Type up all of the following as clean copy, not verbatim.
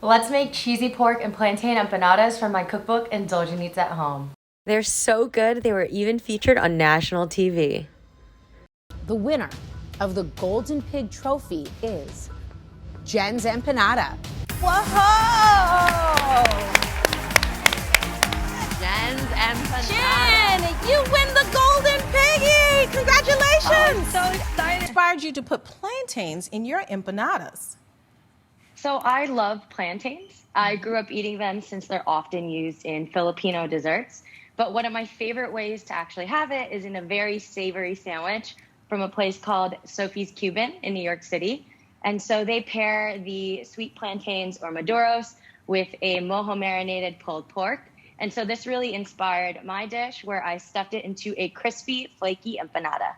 Let's make cheesy pork and plantain empanadas from my cookbook, Indulgent Eats at Home. They're so good, they were even featured on national TV. The winner of the Golden Pig Trophy is Jen's Empanada. Whoa! Jen's Empanada. Jen, you win the Golden Piggy! Congratulations! Oh, I'm so excited. Inspired you to put plantains in your empanadas? So I love plantains. I grew up eating them since they're often used in Filipino desserts. But one of my favorite ways to actually have it is in a very savory sandwich from a place called Sophie's Cuban in New York City. And so they pair the sweet plantains or maduros with a mojo marinated pulled pork. And so this really inspired my dish where I stuffed it into a crispy, flaky empanada.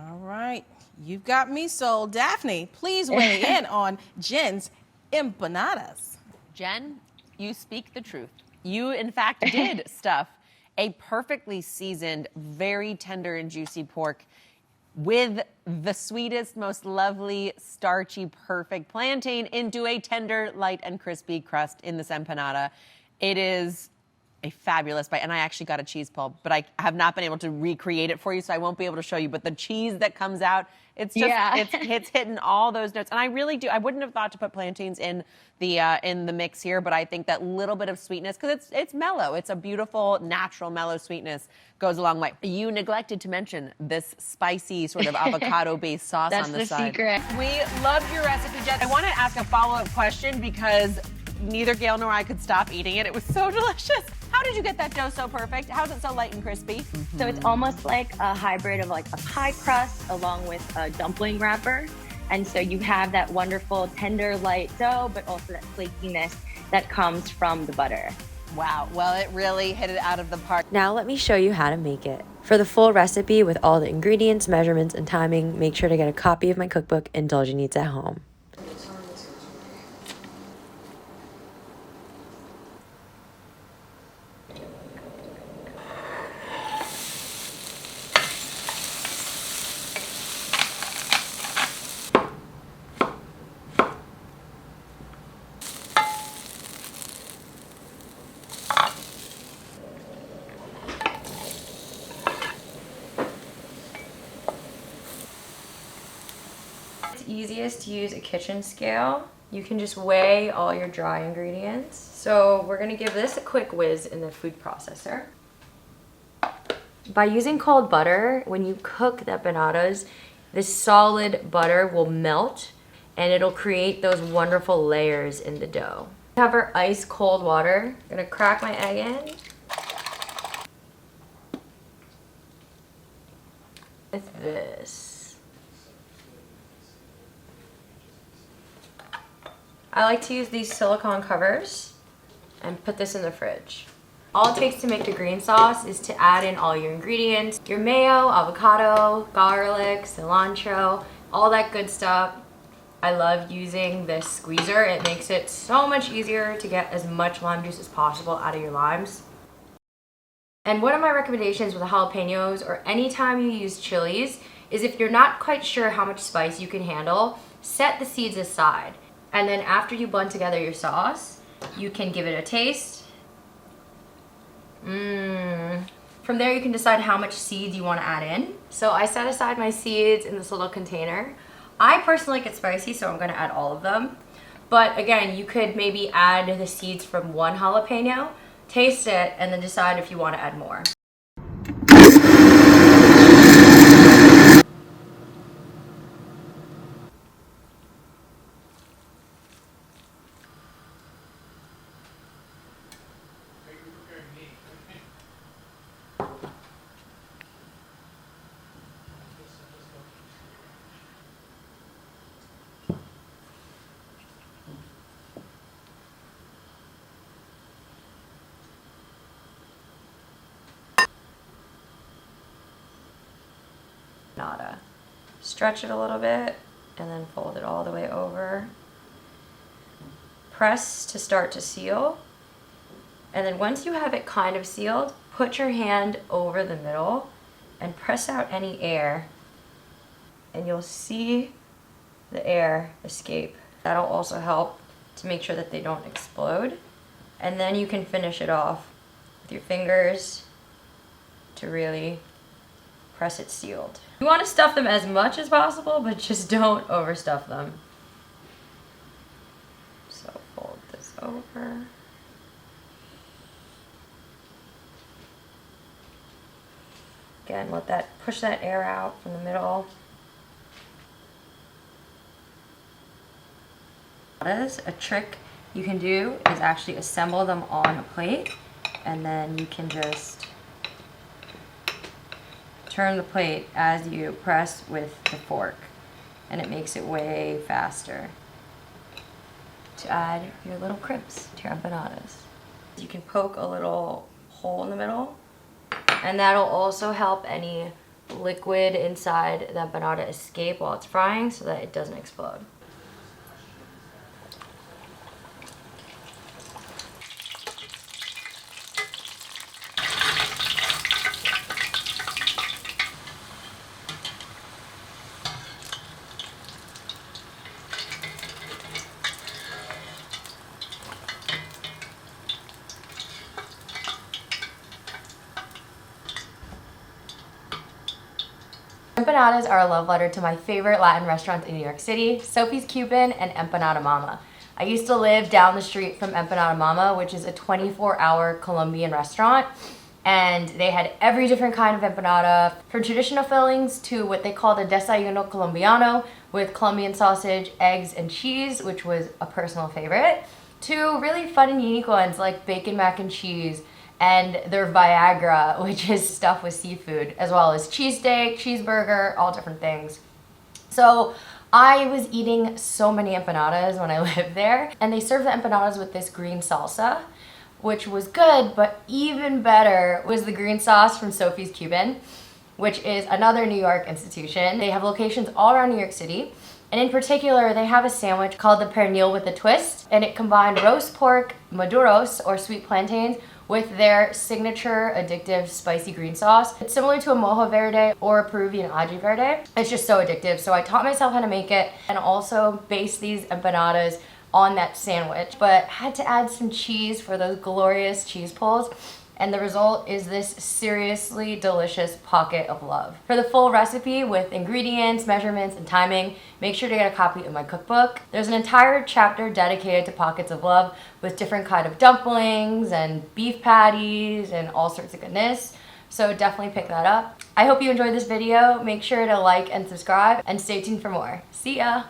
All right, you've got me sold. Daphne, please weigh in on Jen's empanadas. Jen, you speak the truth. You, in fact, did stuff a perfectly seasoned, very tender and juicy pork with the sweetest, most lovely, starchy, perfect plantain into a tender, light, and crispy crust in this empanada. It is a fabulous bite, and I actually got a cheese pull, but I have not been able to recreate it for you, so I won't be able to show you. But the cheese that comes out, it's just it's hitting all those notes, and I really do. I wouldn't have thought to put plantains in the mix here, but I think that little bit of sweetness, because it's mellow, it's a beautiful, natural, mellow sweetness, goes a long way. You neglected to mention this spicy sort of avocado-based sauce on the side. That's the secret. We loved your recipe, Jen. I want to ask a follow-up question because neither Gail nor I could stop eating it. It was so delicious. How did you get that dough so perfect? How is it so light and crispy? So it's almost like a hybrid of like a pie crust along with a dumpling wrapper. And so you have that wonderful tender light dough, but also that flakiness that comes from the butter. Wow, well, it really hit it out of the park. Now let me show you how to make it. For the full recipe with all the ingredients, measurements, and timing, make sure to get a copy of my cookbook, Indulgent Eats at Home. It's easiest to use a kitchen scale. You can just weigh all your dry ingredients. So we're gonna give this a quick whiz in the food processor. By using cold butter, when you cook the empanadas, this solid butter will melt and it'll create those wonderful layers in the dough. I have our ice cold water. I'm gonna crack my egg in. With this. I like to use these silicone covers and put this in the fridge. All it takes to make the green sauce is to add in all your ingredients, your mayo, avocado, garlic, cilantro, all that good stuff. I love using this squeezer. It makes it so much easier to get as much lime juice as possible out of your limes. And one of my recommendations with the jalapenos or anytime you use chilies is if you're not quite sure how much spice you can handle, set the seeds aside. And then after you blend together your sauce, you can give it a taste. From there you can decide how much seeds you want to add in. So I set aside my seeds in this little container. I personally like it spicy, so I'm going to add all of them. But again, you could maybe add the seeds from one jalapeno, taste it, and then decide if you want to add more. Nada. Stretch it a little bit and then fold it all the way over. Press to start to seal. And then once you have it kind of sealed, put your hand over the middle and press out any air. And you'll see the air escape. That'll also help to make sure that they don't explode. And then you can finish it off with your fingers to really press it sealed. You want to stuff them as much as possible, but just don't overstuff them. So fold this over. Again, push that air out from the middle. A trick you can do is actually assemble them on a plate, and then you can just turn the plate as you press with the fork, and it makes it way faster to add your little crimps to your empanadas. You can poke a little hole in the middle, and that'll also help any liquid inside the empanada escape while it's frying so that it doesn't explode. Empanadas are a love letter to my favorite Latin restaurants in New York City, Sophie's Cuban and Empanada Mama. I used to live down the street from Empanada Mama, which is a 24-hour Colombian restaurant, and they had every different kind of empanada, from traditional fillings to what they called a desayuno colombiano with Colombian sausage, eggs, and cheese, which was a personal favorite, to really fun and unique ones like bacon mac and cheese, and their Viagra, which is stuffed with seafood, as well as cheesesteak, cheeseburger, all different things. So I was eating so many empanadas when I lived there, and they served the empanadas with this green salsa, which was good, but even better was the green sauce from Sophie's Cuban, which is another New York institution. They have locations all around New York City, and in particular, they have a sandwich called the pernil with a twist, and it combined roast pork, maduros, or sweet plantains, with their signature addictive spicy green sauce. It's similar to a mojo verde or a Peruvian aji verde. It's just so addictive. So I taught myself how to make it and also base these empanadas on that sandwich, but had to add some cheese for those glorious cheese pulls. And the result is this seriously delicious pocket of love. For the full recipe with ingredients, measurements, and timing, make sure to get a copy of my cookbook. There's an entire chapter dedicated to pockets of love with different kind of dumplings and beef patties and all sorts of goodness. So definitely pick that up. I hope you enjoyed this video. Make sure to like and subscribe, and stay tuned for more. See ya!